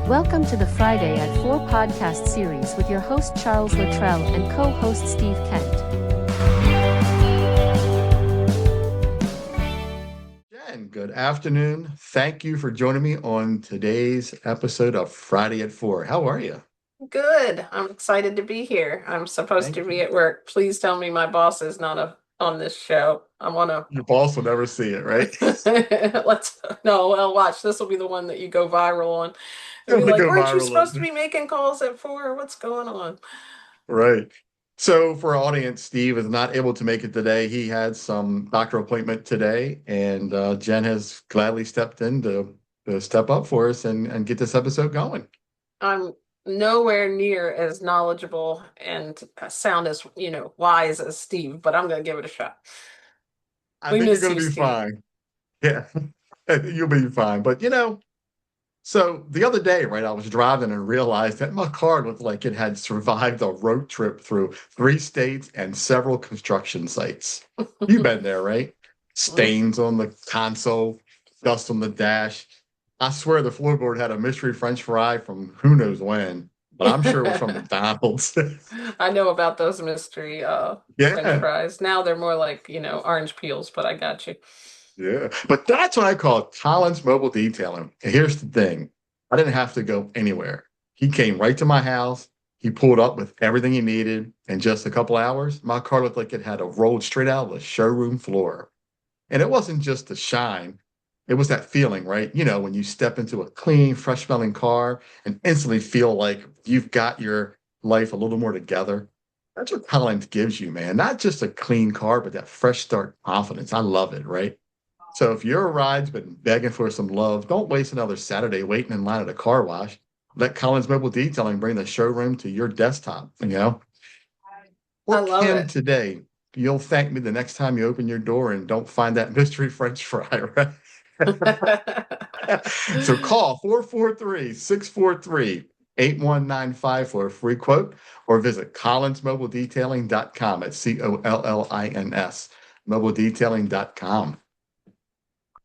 Welcome to the Friday at 4 podcast series with your host Charles Luttrell and co-host Steve Kent. Jen, good afternoon. Thank you for joining me on today's episode of Friday at 4. How are you? Good. I'm excited to be here. I'm supposed to Thank be you. at work. Please tell me my boss is not on this show. I want Your boss will never see it, right? to let's no, well, watch. This will be the one that you go viral on. And be It'll like, go weren't you viral. supposed to be making calls at 4? What's going on? Right. So, for our audience, Steve is not able to make it today. He had some doctor appointment today, and Jen has gladly stepped in to step up for us and get this episode going. I'm nowhere near as knowledgeable and sound as, wise as Steve, but I'm gonna give it a shot. I We think you're miss going you, to be Steve. fine. Yeah, you'll be fine. But so the other day, right, I was driving and realized that my car looked like it had survived a road trip through 3 states and several construction sites. You've been there, right? Stains on the console, dust on the dash. I swear the floorboard had a mystery French fry from who knows when, but I'm sure it was from McDonald's. I know about those mystery French Yeah, fries. Now they're more like, orange peels, but I got you. yeah. But that's what I call Collins Mobile Detailing. And here's the thing. I didn't have to go anywhere. He came right to my house. He pulled up with everything he needed. In just a couple hours, my car looked like it had rolled straight out of the showroom floor. And it wasn't just the shine. It was that feeling, right? When you step into a clean, fresh smelling car and instantly feel like you've got your life a little more together. That's what Collins gives you, man. Not just a clean car, but that fresh start confidence. I love it, right? So if your ride's been begging for some love, don't waste another Saturday waiting in line at a car wash. Let Collins Mobile Detailing bring the showroom to your desktop. I Book love him it. today. You'll thank me the next time you open your door and don't find that mystery French fry, right? So call 443-643-8195 for a free quote or visit collinsmobiledetailing.com at COLLINS mobiledetailing.com.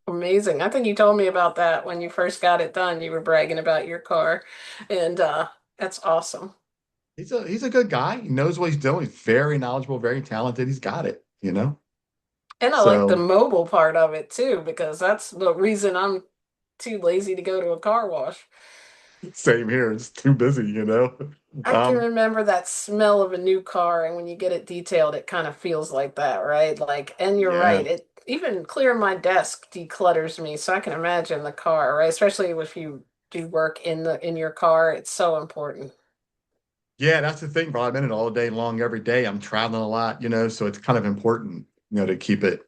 Amazing. I think you told me about that when you first got it done. You were bragging about your car, and that's awesome. He's a good guy. He knows what he's doing. He's very knowledgeable, very talented. He's got it. And I like the So mobile part of it too, because that's the reason I'm too lazy to go to a car wash. same here. It's too busy. I can Um, remember that smell of a new car, and when you get it detailed, it kind of feels like that, right? Like, and you're yeah. right. It even clearing my desk declutters me, so I can imagine the car, right? Especially if you do work in your car, it's so important. Yeah, that's the thing, bro. I'm in it all day long, every day. I'm traveling a lot, so it's kind of important, to keep it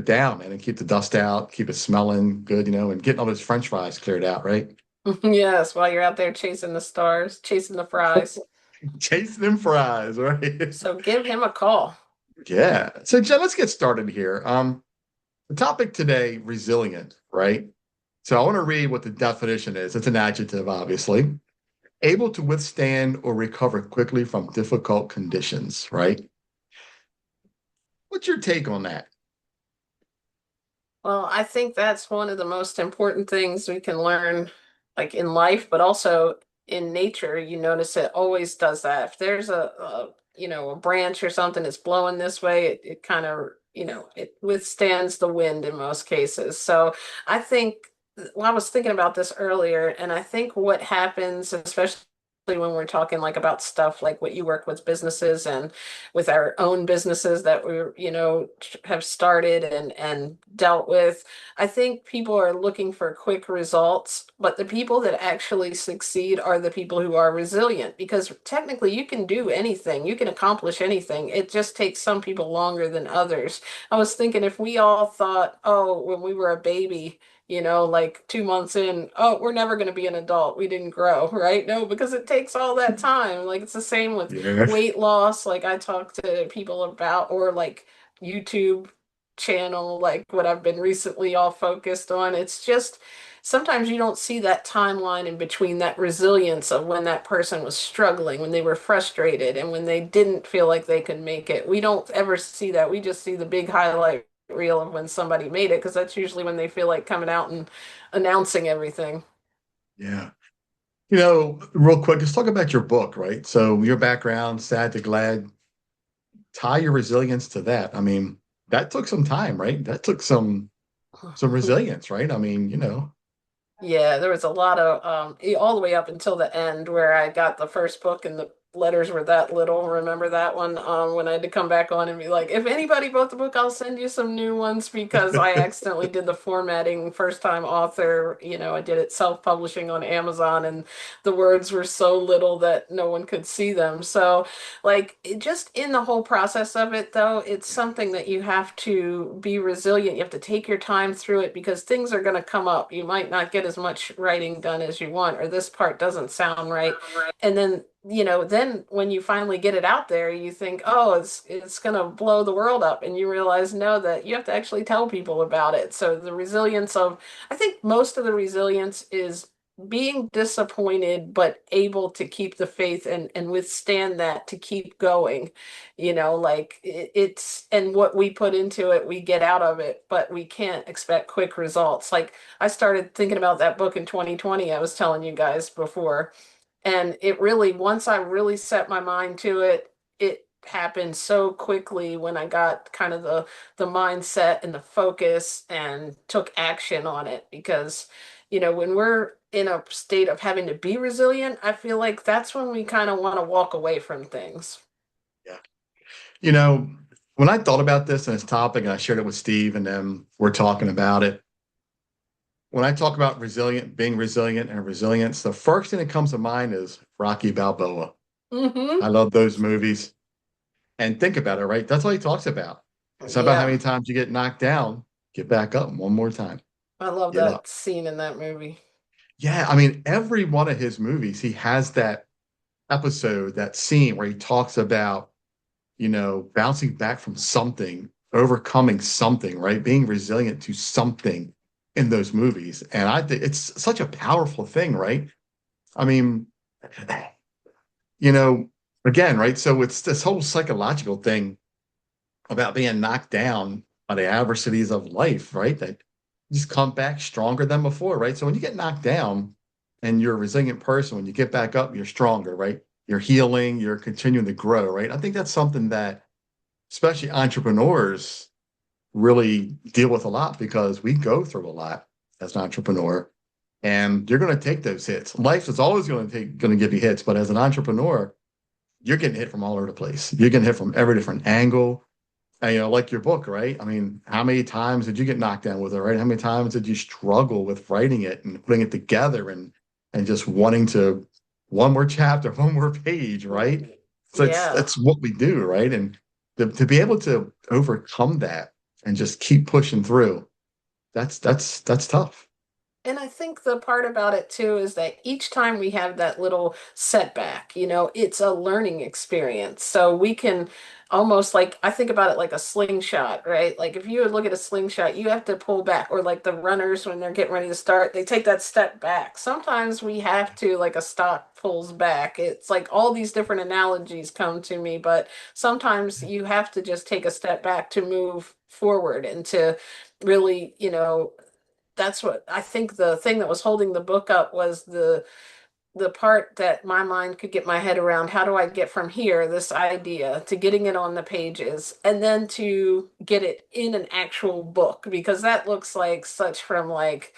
down, man, and keep the dust out, keep it smelling good, and getting all those French fries cleared out, right? Yes, while you're out there chasing the stars, chasing the fries. Chasing them fries, right? So give him a call. Yeah. So, Jen, let's get started here. The topic today, resilient, right? So I want to read what the definition is. It's an adjective, obviously. Able to withstand or recover quickly from difficult conditions, right? What's your take on that? Well, I think that's one of the most important things we can learn, like in life, but also in nature. You notice it always does that. If there's a branch or something that's blowing this way, it kind of, it withstands the wind in most cases. So I think, well, I was thinking about this earlier, and I think what happens, especially when we're talking like about stuff like what you work with businesses and with our own businesses that we're have started and dealt with. I think people are looking for quick results, but the people that actually succeed are the people who are resilient, because technically you can do anything, you can accomplish anything. It just takes some people longer than others. I was thinking, if we all thought, oh, when we were a baby, like 2 months in, oh, we're never going to be an adult. We didn't grow, right? No, because it takes all that time. Like, it's the same with Yeah. weight loss. Like, I talk to people about, or like YouTube channel, like what I've been recently all focused on. It's just sometimes you don't see that timeline in between, that resilience of when that person was struggling, when they were frustrated, and when they didn't feel like they could make it. We don't ever see that. We just see the big highlight reel of when somebody made it, because that's usually when they feel like coming out and announcing everything. Yeah. Real quick, let's talk about your book, right? So your background, sad to glad, tie your resilience to that. I mean, that took some time, right? That took some resilience, right? I mean, Yeah, there was a lot of all the way up until the end where I got the first book and the letters were that little. Remember that one? When I had to come back on and be like, if anybody bought the book, I'll send you some new ones because I accidentally did the formatting first time author. I did it self-publishing on Amazon and the words were so little that no one could see them. So like just in the whole process of it, though, it's something that you have to be resilient. You have to take your time through it because things are going to come up. You might not get as much writing done as you want, or this part doesn't sound right. And then when you finally get it out there, you think, oh, it's going to blow the world up. And you realize, no, that you have to actually tell people about it. So I think most of the resilience is being disappointed but able to keep the faith and withstand that to keep going, like it's and what we put into it we get out of it, but we can't expect quick results. Like I started thinking about that book in 2020, I was telling you guys before, and it really, once I really set my mind to it, it happened so quickly when I got kind of the mindset and the focus and took action on it. Because, when we're in a state of having to be resilient, I feel like that's when we kind of want to walk away from things. yeah. You know, when I thought about this and this topic, and I shared it with Steve, and then we're talking about it. When I talk about being resilient and resilience, the first thing that comes to mind is Rocky Balboa. Hmm. I love those movies. And think about it, right? That's all he talks about. It's about how Yeah, many times you get knocked down, get back up one more time, I love get up. that scene in that movie. Yeah, I mean, every one of his movies, he has that episode, that scene where he talks about, bouncing back from something, overcoming something, right? Being resilient to something in those movies. And I think it's such a powerful thing, right? I mean, you know, again, right? So it's this whole psychological thing about being knocked down by the adversities of life, right? That you just come back stronger than before, right? So when you get knocked down and you're a resilient person, when you get back up, you're stronger, right? You're healing, you're continuing to grow, right? I think that's something that especially entrepreneurs really deal with a lot because we go through a lot as an entrepreneur and you're going to take those hits. Life is always going to give you hits, but as an entrepreneur, you're getting hit from all over the place. You're getting hit from every different angle. And, like your book, right? I mean, how many times did you get knocked down with it, right? How many times did you struggle with writing it and putting it together and just wanting to one more chapter, one more page, right? So it's Yeah. that's what we do, right? And to be able to overcome that and just keep pushing through, that's tough. And I think the part about it too is that each time we have that little setback, it's a learning experience. So we can almost, like, I think about it like a slingshot, right? Like if you would look at a slingshot, you have to pull back, or like the runners when they're getting ready to start, they take that step back. Sometimes we have to, like a stock pulls back. It's like all these different analogies come to me, but sometimes you have to just take a step back to move forward and to really, that's what I think the thing that was holding the book up was the part that my mind could get my head around. How do I get from here, this idea, to getting it on the pages and then to get it in an actual book? Because that looks like such from like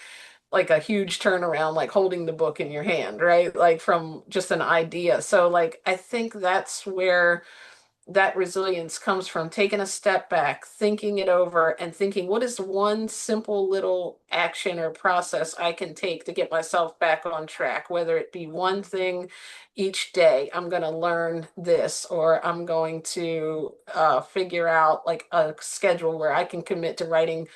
a huge turnaround, like holding the book in your hand, right? Like from just an idea. So like I think that's where that resilience comes from taking a step back, thinking it over, and thinking, what is one simple little action or process I can take to get myself back on track? Whether it be one thing each day, I'm going to learn this, or I'm going to figure out like a schedule where I can commit to writing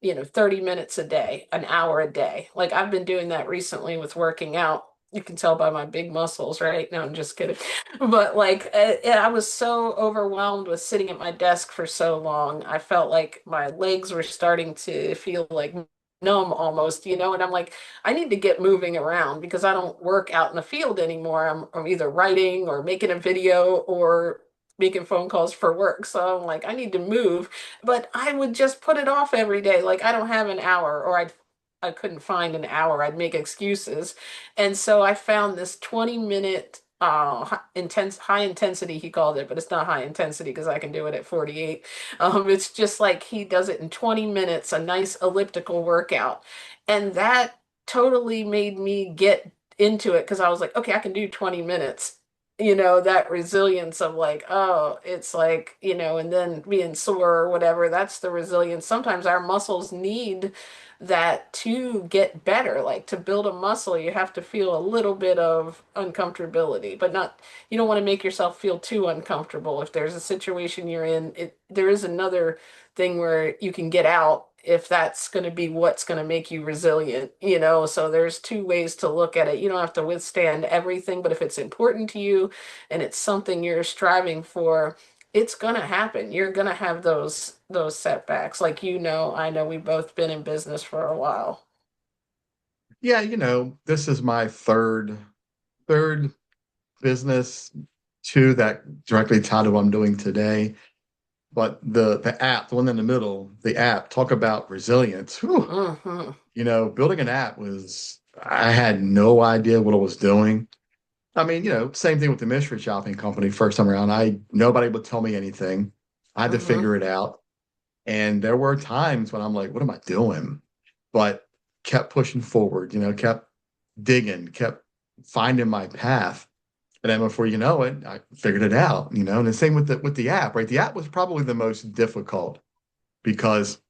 30 minutes a day, an hour a day. Like I've been doing that recently with working out. You can tell by my big muscles, right? No, I'm just kidding. But like, I was so overwhelmed with sitting at my desk for so long. I felt like my legs were starting to feel like numb almost, and I'm like, I need to get moving around because I don't work out in the field anymore. I'm either writing or making a video or making phone calls for work. So I'm like, I need to move, but I would just put it off every day. Like, I don't have an hour, or I'd I couldn't find an hour. I'd make excuses. And so I found this 20-minute high intensity, he called it, but it's not high intensity because I can do it at 48. It's just like he does it in 20 minutes, a nice elliptical workout. And that totally made me get into it because I was like, okay, I can do 20 minutes. That resilience of like, oh, it's like, and then being sore or whatever, that's the resilience. Sometimes our muscles need that to get better. Like to build a muscle, you have to feel a little bit of uncomfortability, but not, you don't want to make yourself feel too uncomfortable. If there's a situation you're in, there is another thing where you can get out if that's going to be what's going to make you resilient, so there's two ways to look at it. You don't have to withstand everything, but if it's important to you and it's something you're striving for, it's going to happen. You're going to have those setbacks. Like, I know we've both been in business for a while. Yeah, this is my third business, two that directly tied to what I'm doing today. But the app, the one in the middle, the app, talk about resilience. Whew. Hmm. Building an app I had no idea what I was doing. I mean, same thing with the mystery shopping company first time around. Nobody would tell me anything. I had to Hmm. figure it out. And there were times when I'm like, what am I doing? But kept pushing forward, kept digging, kept finding my path. And then before you know it, I figured it out, and the same with the app, right? The app was probably the most difficult because,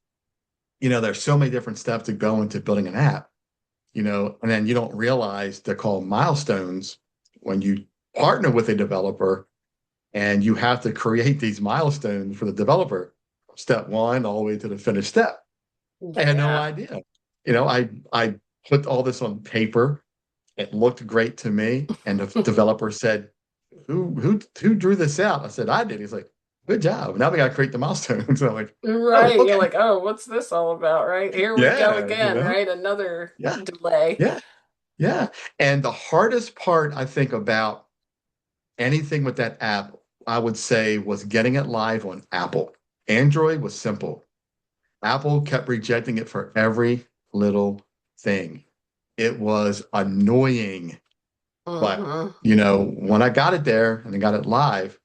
there's so many different steps to go into building an app, and then you don't realize they're called milestones when you partner with a developer and you have to create these milestones for the developer, step one all the way to the finished step. I had no Yeah. idea. I put all this on paper. It looked great to me, and the developer said, "Who drew this out?" I said, "I did." He's like, "Good job. Now we got to create the milestones." So I'm like, "Oh, Right. You're okay, like, oh, what's this all about? Right. Here we go yeah, again, right? Another yeah, delay. yeah, yeah." And the hardest part I think about anything with that app, I would say, was getting it live on Apple. Android was simple. Apple kept rejecting it for every little thing. It was annoying. But, Hmm. when I got it there and I got it live,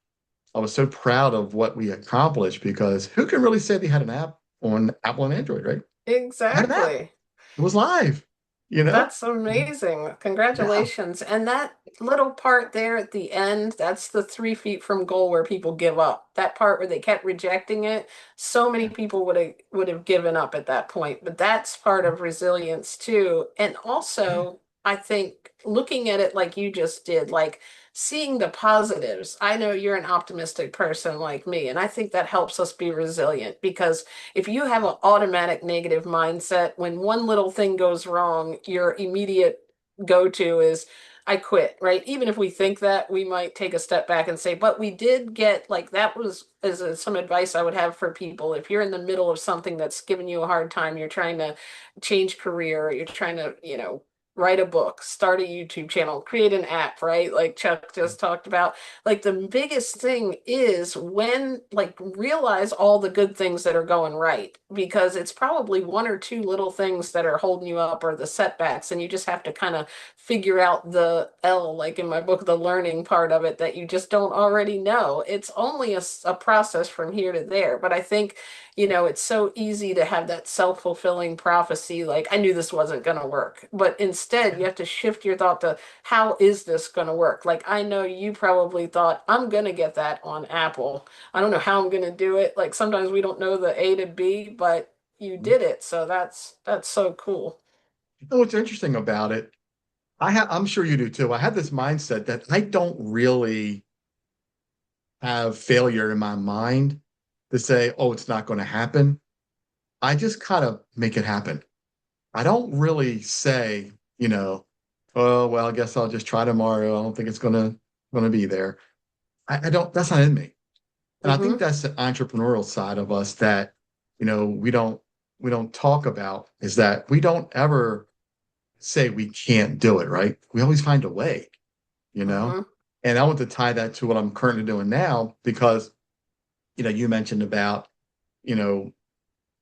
I was so proud of what we accomplished because who can really say they had an app on Apple and Android, right? I had an app. Exactly. It was live, you know? That's amazing. Yeah. Congratulations. And that little part there at the end, that's the 3 feet from goal where people give up. That part where they kept rejecting it, so many people would have given up at that point. But that's part of resilience too. And Yeah. also, I think looking at it like you just did, like seeing the positives. I know you're an optimistic person like me, and I think that helps us be resilient because if you have an automatic negative mindset, when one little thing goes wrong, your immediate go to is, I quit, right? Even if we think that, we might take a step back and say, but we did get, like, that was some advice I would have for people. If you're in the middle of something that's giving you a hard time, you're trying to change career, you're trying to, write a book, start a YouTube channel, create an app, right? Like Chuck just talked about, like the biggest thing is when like realize all the good things that are going right because it's probably one or two little things that are holding you up or the setbacks and you just have to kind of figure out the L, like in my book, the learning part of it that you just don't already know. It's only a process from here to there, but I think it's so easy to have that self-fulfilling prophecy like I knew this wasn't going to work, but instead you have to shift your thought to how is this going to work? Like, I know you probably thought, I'm going to get that on Apple. I don't know how I'm going to do it. Like, sometimes we don't know the A to B, but you did it. So that's so cool. What's interesting about it, I'm sure you do too. I had this mindset that I don't really have failure in my mind to say, oh, it's not going to happen. I just kind of make it happen. I don't really say, oh, well, I guess I'll just try tomorrow. I don't think it's gonna be there. I don't, that's not in me. And I think Mm-hmm. that's the entrepreneurial side of us that, we don't talk about is that we don't ever say we can't do it, right? We always find a way, you know? Mm-hmm. And I want to tie that to what I'm currently doing now because, you mentioned about, you know,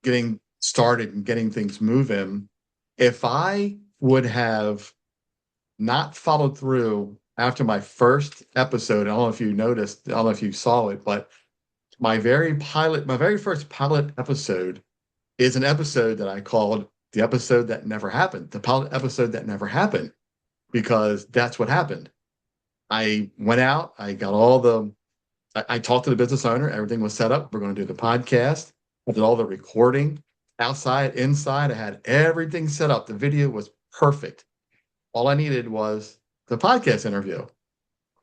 getting started and getting things moving. If I would have not followed through after my first episode, I don't know if you noticed, I don't know if you saw it, but my very first pilot episode is an episode that I called the episode that never happened, the pilot episode that never happened, because that's what happened. I went out, I talked to the business owner, everything was set up. We're going to do the podcast. I did all the recording outside, inside. I had everything set up. The video was perfect. All I needed was the podcast interview.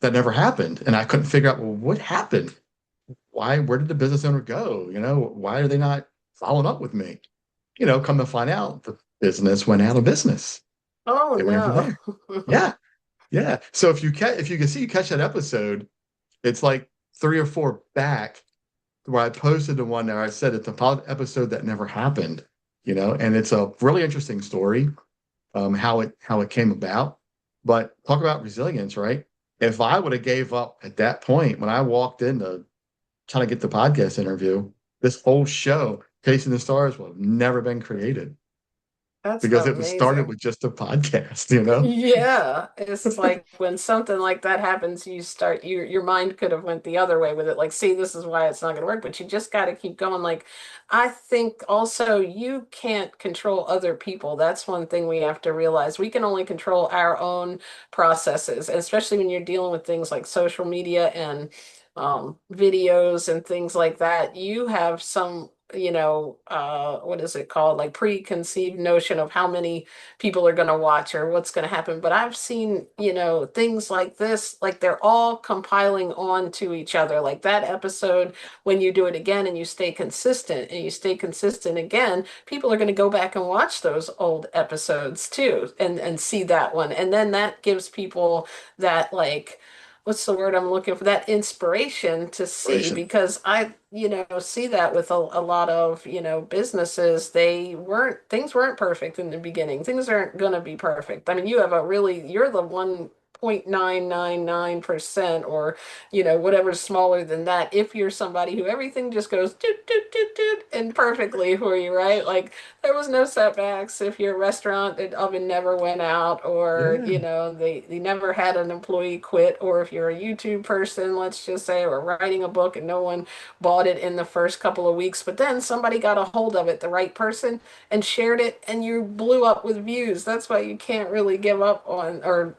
That never happened. And I couldn't figure out, well, what happened? Where did the business owner go? Why are they not following up with me? Come to find out the business went out of business. Oh They ran from no. there. Yeah. Yeah. So if you can see, you catch that episode, it's like three or four back where I posted the one there. I said it's a pilot episode that never happened, and it's a really interesting story, how it came about. But talk about resilience, right? If I would have gave up at that point when I walked in to trying to get the podcast interview, this whole show, Chasing the Stars, would have never been created That's because it was started amazing. with just a podcast. Yeah, it's like when something like that happens, you start your mind could have went the other way with it. Like, see, this is why it's not going to work, but you just got to keep going. Like, I think also you can't control other people. That's one thing we have to realize. We can only control our own processes, especially when you're dealing with things like social media and videos and things like that. You have some, what is it called? Like preconceived notion of how many people are going to watch or what's going to happen. But I've seen, things like this, like they're all compiling on to each other. Like that episode, when you do it again and you stay consistent again, people are going to go back and watch those old episodes too and see that one. And then that gives people that like, what's the word I'm looking for? That inspiration to see Inspiration. because I, see that with a lot of, businesses. Things weren't perfect in the beginning. Things aren't going to be perfect. I mean, you're the 1.999% or, whatever's smaller than that. If you're somebody who everything just goes doot, doot, doot, doot, and perfectly for you, right? Like there was no setbacks. If your restaurant, the oven never went out or, Yeah. they never had an employee quit, or if you're a YouTube person, let's just say, or writing a book and no one bought it in the first couple of weeks, but then somebody got a hold of it, the right person, and shared it, and you blew up with views. That's why you can't really give up on, or,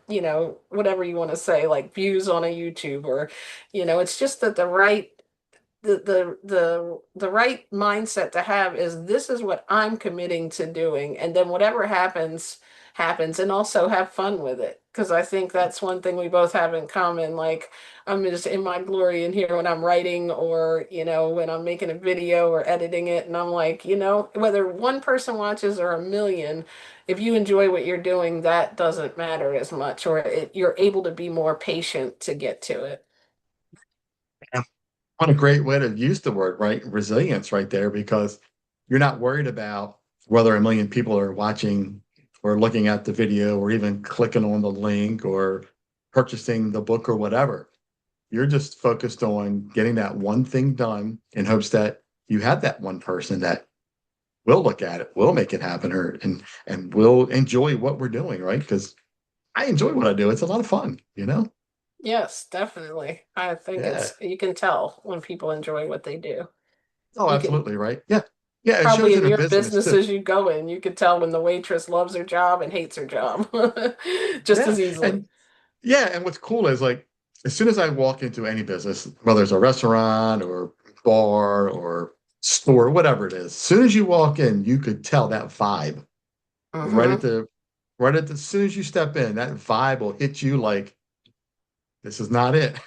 whatever you want to say, like views on a YouTube, or, it's just that the right mindset to have is this is what I'm committing to doing, and then whatever happens happens, and also have fun with it, because I think that's one thing we both have in common. Like I'm just in my glory in here when I'm writing, or when I'm making a video or editing it, and I'm like, whether one person watches or a million, if you enjoy what you're doing, that doesn't matter as much, or you're able to be more patient to get to it. What a great way to use the word, right? Resilience right there, because you're not worried about whether a million people are watching or looking at the video or even clicking on the link or purchasing the book or whatever. You're just focused on getting that one thing done in hopes that you have that one person that will look at it, will make it happen, and will enjoy what we're doing, right? Because I enjoy what I do. It's a lot of fun. Yes, definitely. I think Yeah. you can tell when people enjoy what they do. Oh, You can absolutely, right? Yeah. Yeah, it probably shows in in a your business too. businesses you go in, you can tell when the waitress loves her job and hates her job just Yeah. as easily. And yeah, and what's cool is like as soon as I walk into any business, whether it's a restaurant or bar or store, whatever it is, as soon as you walk in, you could tell that vibe right at Hmm. the as soon as you step in, that vibe will hit you like this is not it.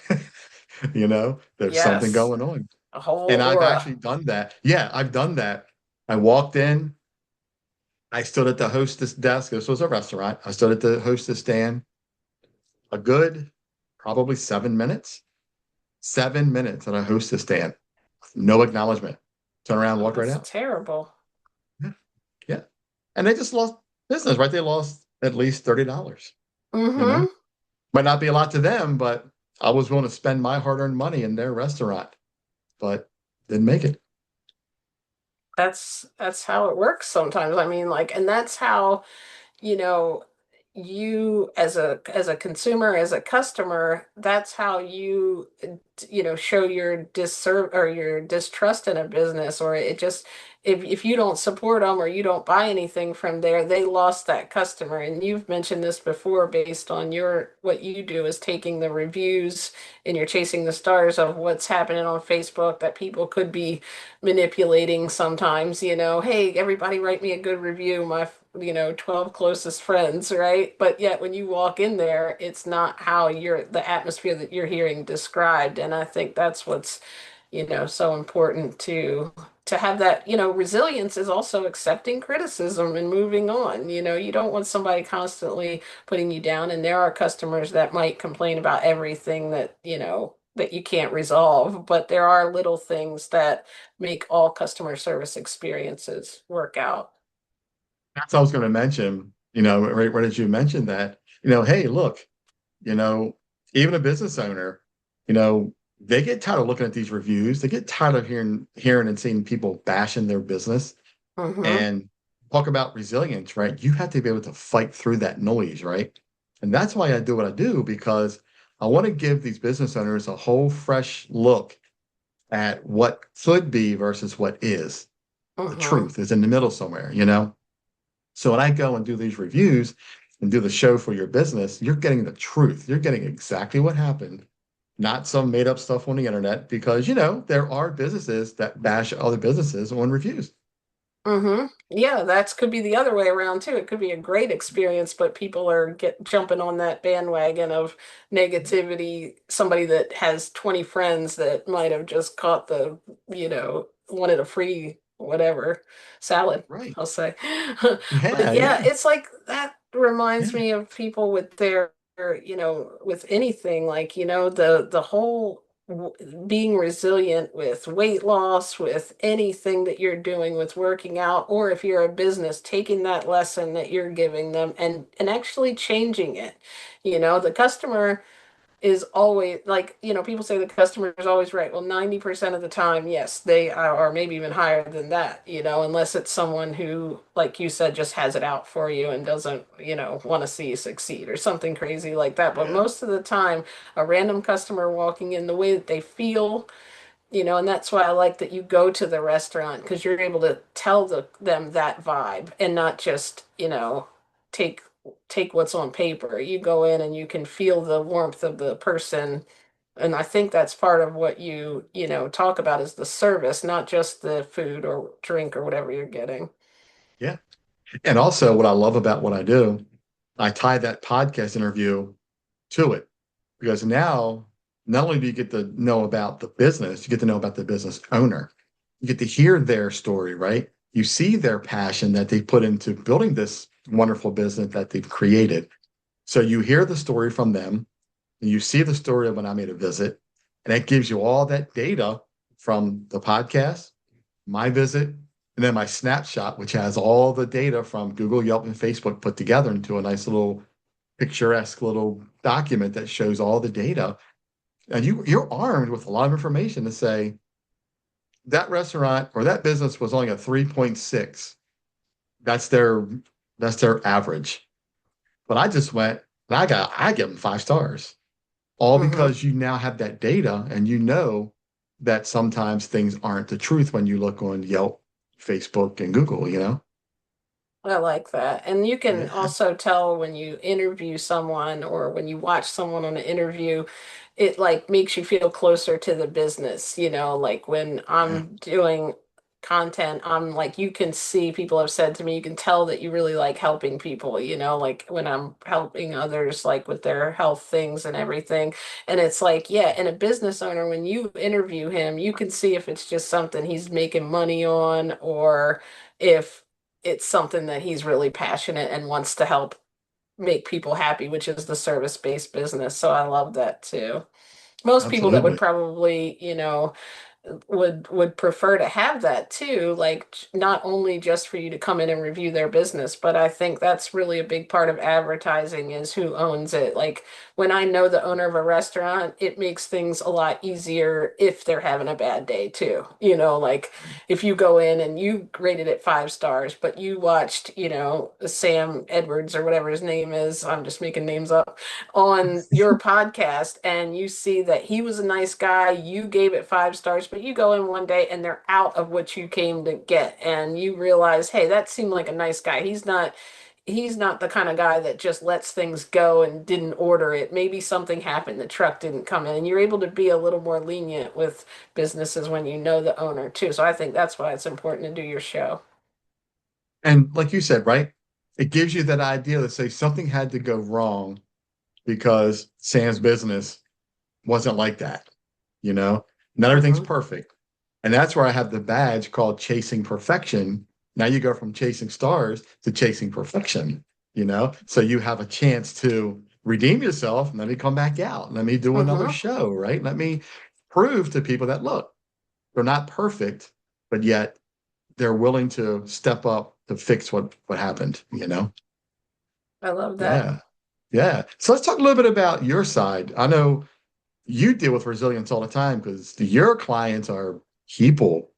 There's something Yes, going on. a whole And I've aura. actually done that. Yeah, I've done that. I walked in, I stood at the hostess desk. This was a restaurant. I stood at the hostess stand a good probably 7 minutes. 7 minutes at a hostess stand. No acknowledgement. Turn around, Oh, walk right that's out. terrible. Yeah. Yeah. And they just lost business, right? They lost at least $30, you know? Hmm. Might not be a lot to them, but I was willing to spend my hard-earned money in their restaurant, but didn't make it. That's how it works sometimes. I mean, like, and that's how, you know, you as a consumer, as a customer, that's how you show your disserv or your distrust in a business, or it just, if you don't support them or you don't buy anything from there, they lost that customer. And you've mentioned this before, based on your what you do is taking the reviews and you're chasing the stars of what's happening on Facebook that people could be manipulating sometimes, hey, everybody write me a good review, my 12 closest friends, right? But yet when you walk in there, it's not how the atmosphere that you're hearing described. And I think that's what's, so important to have that, resilience is also accepting criticism and moving on. You don't want somebody constantly putting you down. And there are customers that might complain about everything that, that you can't resolve, but there are little things that make all customer service experiences work out. That's what I was going to mention, right as you mentioned that, hey, look, you know, even a business owner, you know, they get tired of looking at these reviews. They get tired of hearing and seeing people bashing their business Mm-hmm. and talk about resilience, right? You have to be able to fight through that noise, right? And that's why I do what I do, because I want to give these business owners a whole fresh look at what could be versus what is. The Mm-hmm. truth is in the middle somewhere. So when I go and do these reviews and do the show for your business, you're getting the truth. You're getting exactly what happened, not some made up stuff on the internet, because, there are businesses that bash other businesses on reviews. Mm-hmm. Yeah, that could be the other way around too. It could be a great experience, but people are get jumping on that bandwagon of negativity. Somebody that has 20 friends that might have just caught wanted a free whatever salad, Right. I'll say. But Yeah, yeah, yeah, it's like that reminds yeah. me of people with their, with anything like, the whole being resilient with weight loss, with anything that you're doing with working out, or if you're a business, taking that lesson that you're giving them and actually changing it. The customer is always like, people say the customer is always right. Well, 90% of the time, yes, they are, or maybe even higher than that, unless it's someone who, like you said, just has it out for you and doesn't, want to see you succeed or something crazy like that. But Yeah. most of the time, a random customer walking in, the way that they feel, and that's why I like that you go to the restaurant because you're able to tell them that vibe and not just, take take what's on paper. You go in and you can feel the warmth of the person. And I think that's part of what talk about is the service, not just the food or drink or whatever you're getting. Yeah. And also, what I love about what I do, I tie that podcast interview to it, because now not only do you get to know about the business, you get to know about the business owner. You get to hear their story, right? You see their passion that they put into building this wonderful business that they've created. So you hear the story from them, and you see the story of when I made a visit, and that gives you all that data from the podcast, my visit, and then my snapshot, which has all the data from Google, Yelp, and Facebook put together into a nice little picturesque little document that shows all the data. And you're armed with a lot of information to say that restaurant or that business was only a 3.6. That's their that's their average. But I just went and I give them 5 stars. All Hmm. because you now have that data and you know that sometimes things aren't the truth when you look on Yelp, Facebook, and Google. I like that. And you can Yeah. also tell when you interview someone or when you watch someone on an interview, it like makes you feel closer to the business, like when Yeah. I'm doing content, I'm like, you can see people have said to me, you can tell that you really like helping people, like when I'm helping others, like with their health things and everything. And it's like, yeah, and a business owner, when you interview him, you can see if it's just something he's making money on or if it's something that he's really passionate and wants to help make people happy, which is the service-based business. So I love that too. Most people that would Absolutely. probably, would prefer to have that too, like not only just for you to come in and review their business, but I think that's really a big part of advertising is who owns it. Like when I know the owner of a restaurant, it makes things a lot easier if they're having a bad day too. Like if you go in and you rated it 5 stars, but you watched, Sam Edwards or whatever his name is, I'm just making names up, on your podcast, and you see that he was a nice guy, you gave it 5 stars, but you go in one day and they're out of what you came to get, and you realize, hey, that seemed like a nice guy. He's not the kind of guy that just lets things go and didn't order it. Maybe something happened, the truck didn't come in, and you're able to be a little more lenient with businesses when you know the owner too. So I think that's why it's important to do your show. And like you said, right? It gives you that idea that say something had to go wrong because Sam's business wasn't like that. You know, not everything's Hmm. perfect. And that's where I have the badge called Chasing Perfection. Now you go from chasing stars to chasing perfection, So you have a chance to redeem yourself and let me come back out. Let me do another Hmm. show, right? Let me prove to people that look, they're not perfect, but yet they're willing to step up to fix what happened. I love that. Yeah. Yeah. So let's talk a little bit about your side. I know you deal with resilience all the time because your clients are people.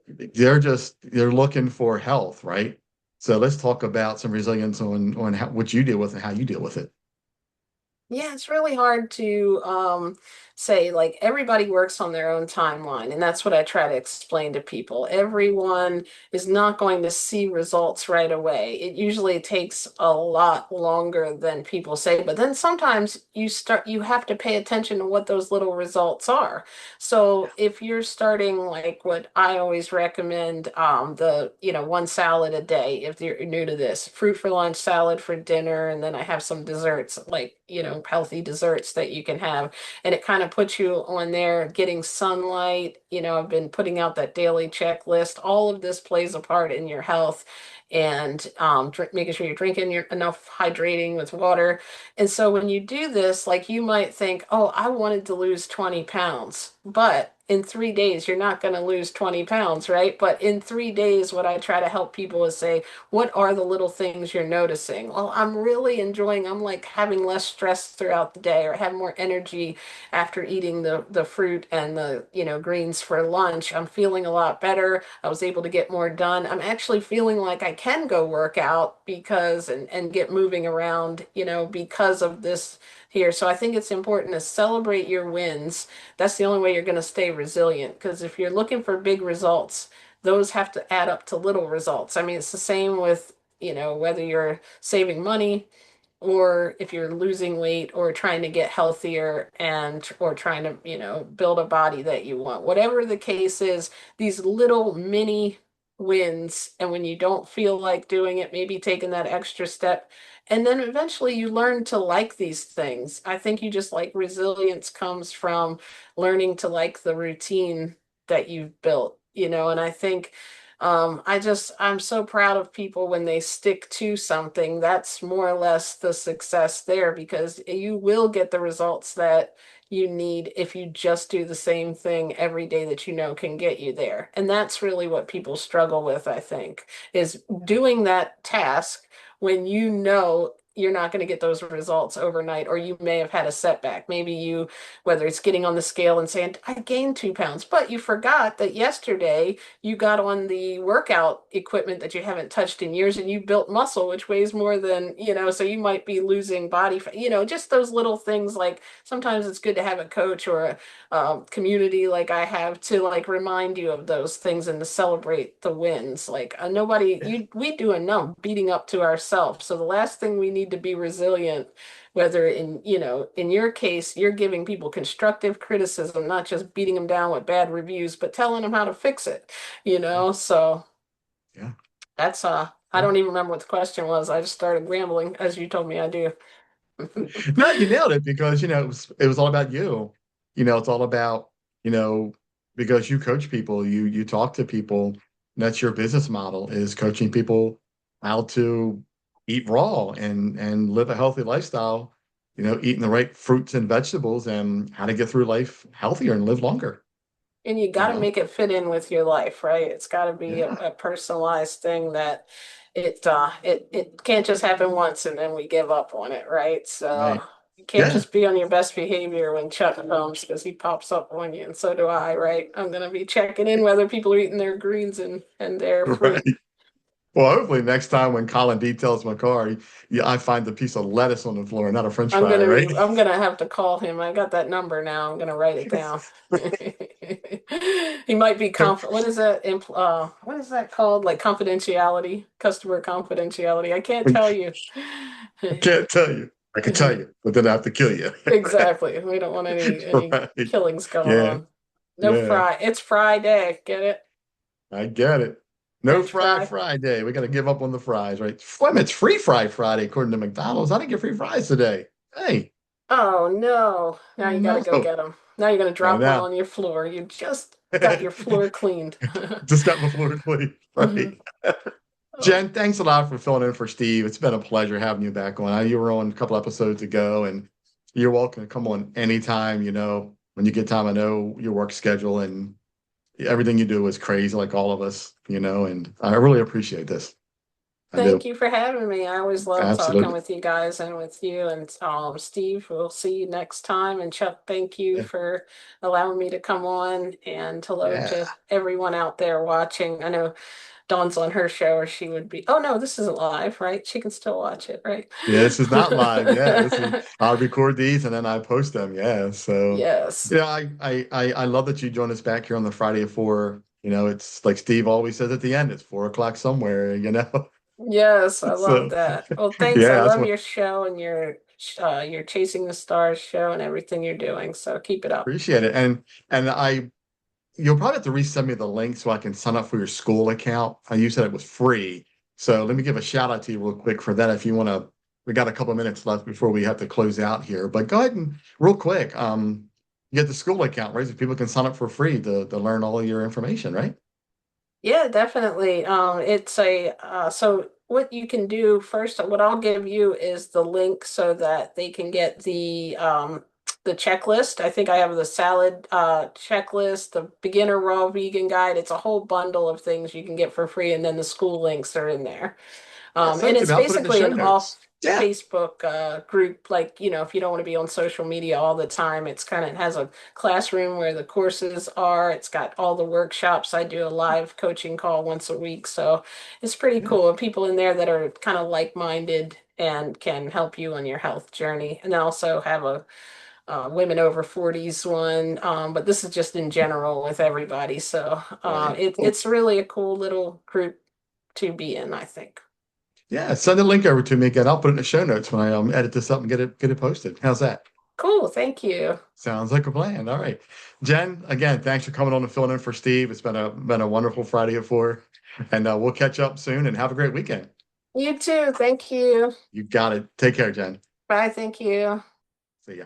They're looking for health, right? So let's talk about some resilience on what you deal with and how you deal with it. Yeah, it's really hard to say, like, everybody works on their own timeline, and that's what I try to explain to people. Everyone is not going to see results right away. It usually takes a lot longer than people say, but then sometimes you have to pay attention to what those little results are. So if you're starting, like what I always recommend, one salad a day, if you're new to this, fruit for lunch, salad for dinner, and then I have some desserts, like, healthy desserts that you can have. And it kind of puts you on there getting sunlight. I've been putting out that daily checklist. All of this plays a part in your health, and making sure you're drinking enough hydrating with water. And so when you do this, like, you might think, oh, I wanted to lose 20 pounds, but in 3 days, you're not going to lose 20 pounds, right? But in 3 days, what I try to help people is say, what are the little things you're noticing? Well, I'm like having less stress throughout the day, or have more energy after eating the fruit and the, greens for lunch. I'm feeling a lot better. I was able to get more done. I'm actually feeling like I can go work out because and get moving around, because of this here. So I think it's important to celebrate your wins. That's the only way you're going to stay resilient, because if you're looking for big results, those have to add up to little results. I mean, it's the same with, whether you're saving money, or if you're losing weight, or trying to get healthier, and or trying to, build a body that you want. Whatever the case is, these little mini wins, and when you don't feel like doing it, maybe taking that extra step, and then eventually you learn to like these things. I think you just, like, resilience comes from learning to like the routine that you've built, and I think I'm so proud of people when they stick to something. That's more or less the success there, because you will get the results that you need if you just do the same thing every day that can get you there. And that's really what people struggle with, I think, is doing that task when you're not going to get those results overnight, or you may have had a setback. Maybe whether it's getting on the scale and saying, I gained 2 pounds, but you forgot that yesterday you got on the workout equipment that you haven't touched in years, and you built muscle, which weighs more than, so you might be losing body fat, just those little things. Like, sometimes it's good to have a coach or a community like I have, to, like, remind you of those things and to celebrate the wins. Like, we do enough beating up to ourselves. So the last thing we need to be resilient, whether in your case, you're giving people constructive criticism, not just beating them down with bad reviews, but telling them how to fix it, so Yeah. that's I Yeah. don't even remember what the question was. I just started rambling, as you told me I do. No, you nailed it because it was all about you. It's all about, you know, because you coach people, you talk to people. That's your business model, is coaching people how to eat raw and live a healthy lifestyle, eating the right fruits and vegetables, and how to get through life healthier and live longer. And you got to make it fit in with your life, right? It's got to be Yeah. a personalized thing that it can't just happen once and then we give up on it, right? So Right. you can't Yeah. just be on your best behavior when Chuck comes because he pops up on you, and so do I, right? I'm gonna be checking in whether people are eating their greens and their Right. fruit. Well, hopefully next time when Colin details my car, I find a piece of lettuce on the floor, not a French fry, right? I'm gonna have to call him. I got that number now. I'm gonna write it down. He might be what is that what is that called? Like confidentiality, customer confidentiality. I can't tell you. I can't tell you. I can tell you, but then I have to kill you. Exactly. We don't want any Right. killings going Yeah. on. No Yeah. fry. It's Friday. Get it? I get it. No French fry fry. Friday. We got to give up on the fries, right? It's free fry Friday, according to McDonald's. I didn't get free fries today. Hey, Oh no. Now you gotta go no. get them. Now you're gonna I drop one know. on your floor. You just got your floor cleaned. Just got my floor clean. Mhm. Right. Oh, Jen, thanks a lot for filling in for Steve. It's been a pleasure having you back on. I know you were on a couple episodes ago, and you're welcome to come on anytime, when you get time. I know your work schedule and everything you do is crazy, like all of us, and I really appreciate this. I do. thank you for having me. I always love talking Absolutely. with you guys and with you. And Steve, we'll see you next time. And Chuck, thank you Yeah. for allowing me to come on. And hello Yeah. to everyone out there watching. I know Dawn's on her show, or she would be. Oh no, this isn't live, right? She can still watch it, right? Yeah, this is not live. Yeah, I'll record these and then I post them. Yeah. So Yes. yeah, I love that you joined us back here on the Friday at 4. It's like Steve always says at the end, it's 4 o'clock somewhere. Yes, I love So that. Well, thanks. I yeah, that's love what your show and your Chasing the Stars show and everything you're doing. So keep it up. appreciate it. And you'll probably have to resend me the link so I can sign up for your school account. You said it was free. So let me give a shout out to you real quick for that if you want to. We got a couple of minutes left before we have to close out here. But go ahead and real quick, you get the school account, right? So people can sign up for free to learn all of your information, right? Yeah, definitely. It's a so what you can do first, what I'll give you is the link so that they can get the checklist. I think I have the salad checklist, the beginner raw vegan guide. It's a whole bundle of things you can get for free, and then the school links are in there. Yeah, send And it to it's me. I'll put it in the basically show an off notes. Yeah. Facebook group, like, if you don't want to be on social media all the time, it has a classroom where the courses are. It's got all the workshops. I do a live coaching call once a week. So it's pretty Yeah. cool. And people in there that are kind of like-minded and can help you on your health journey. And I also have a women over 40s one, but this is just in general with everybody. So Right. Cool. it's really a cool little group to be in, I think. Yeah, send the link over to me again. I'll put it in the show notes when I edit this up and get it posted. How's that? Cool, thank you. Sounds like a plan. All right. Jen, again, thanks for coming on and filling in for Steve. It's been a wonderful Friday at 4. And we'll catch up soon and have a great weekend. You too, thank you. You got it. Take care, Jen. Bye, thank you. See ya.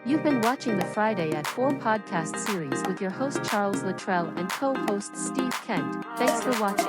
You've been watching the Friday at 4 podcast series with your host Charles Luttrell and co-host Steve Kent. Thanks for watching.